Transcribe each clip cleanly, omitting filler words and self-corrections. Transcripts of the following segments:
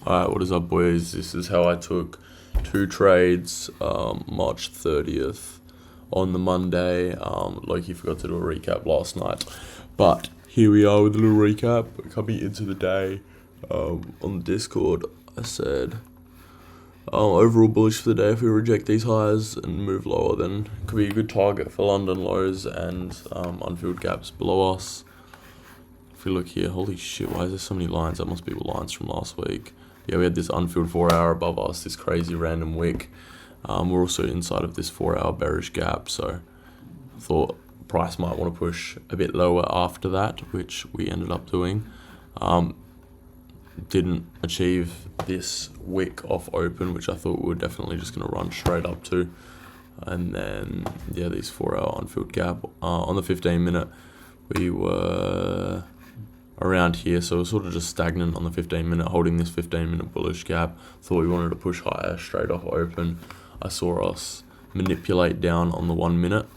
Alright, what is up, boys? This is how I took 2 trades March 30th on the Monday. Loki forgot to do a recap last night, but here we are with a little recap coming into the day. On the Discord I said overall bullish for the day. If we reject these highs and move lower, then it could be a good target for London lows and unfilled gaps below us. If we look here, holy shit, why is there so many lines? That must be lines from last week. Yeah, we had this unfilled 4 hour above us, this crazy random wick. We're also inside of this 4 hour bearish gap, so I thought price might want to push a bit lower after that, which we ended up doing. Didn't achieve this wick off open, which I thought we were definitely just going to run straight up to. And then, yeah, these 4 hour unfilled gap. On the 15 minute, we were around here, so we're sort of just stagnant on the 15 minute, holding this 15 minute bullish gap. Thought we wanted to push higher straight off open. I saw us manipulate down on the 1 minute.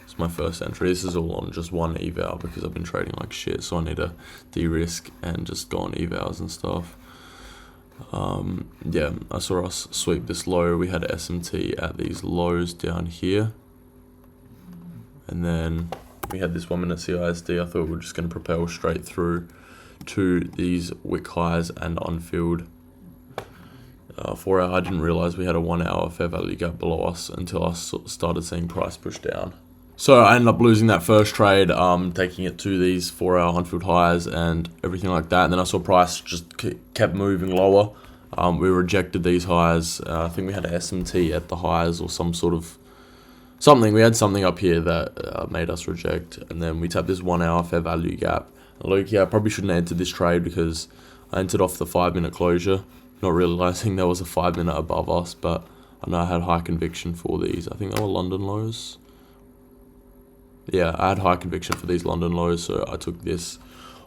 It's my first entry. This is all on just one eval because I've been trading like shit, so I need to de-risk and just go on evals and stuff. Yeah, I saw us sweep this low. We had SMT at these lows down here, and then we had this 1 minute CISD. I thought we were just going to propel straight through to these wick highs and unfilled 4 hour. I didn't realize we had a 1 hour fair value gap below us until I started seeing price push down. So I ended up losing that first trade, taking it to these 4 hour unfilled highs and everything like that. And then I saw price just kept moving lower. We rejected these highs. I think we had an SMT at the highs or some sort of something. We had something up here that made us reject, and then we tapped this 1 hour fair value gap. Look, yeah, I probably shouldn't have entered this trade because I entered off the 5 minute closure, not realizing there was a 5 minute above us, but I know I had high conviction for these. I think they were London lows. Yeah, I had high conviction for these London lows, so I took this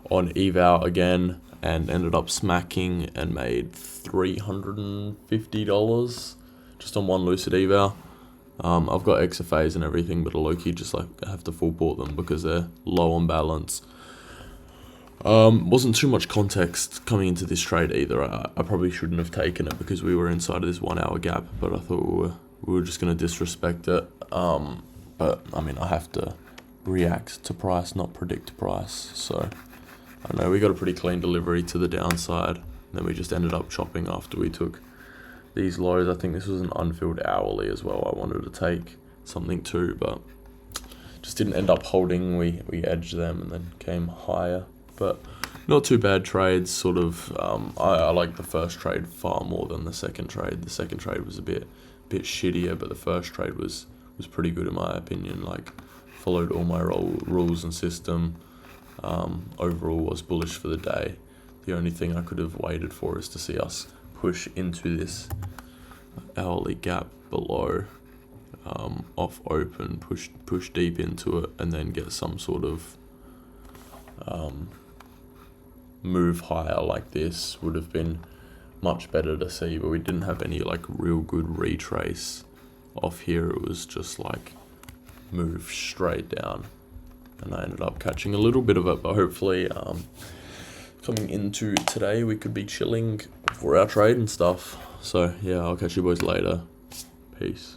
on eval again and ended up smacking and made $350 just on one lucid eval. I've got XFAs and everything, but a low-key just like I have to full port them because they're low on balance. Wasn't too much context coming into this trade either. I probably shouldn't have taken it because we were inside of this 1 hour gap, but I thought we were just going to disrespect it. But I mean, I have to react to price, not predict price. So I don't know, we got a pretty clean delivery to the downside. Then we just ended up chopping after we took these lows. I think this was an unfilled hourly as well. I wanted to take something too, but just didn't end up holding. We edged them and then came higher, but not too bad trades. Sort of, I like the first trade far more than the second trade. The second trade was a bit shittier, but the first trade was pretty good in my opinion. Like, followed all my rules and system. Overall was bullish for the day. The only thing I could have waited for is to see us push into this hourly gap below, off open, push deep into it, and then get some sort of move higher like this. Would have been much better to see, but we didn't have any like real good retrace off here. It was just like move straight down, and I ended up catching a little bit of it, but hopefully coming into today we could be chilling for our trade and stuff. So yeah, I'll catch you boys later. Peace.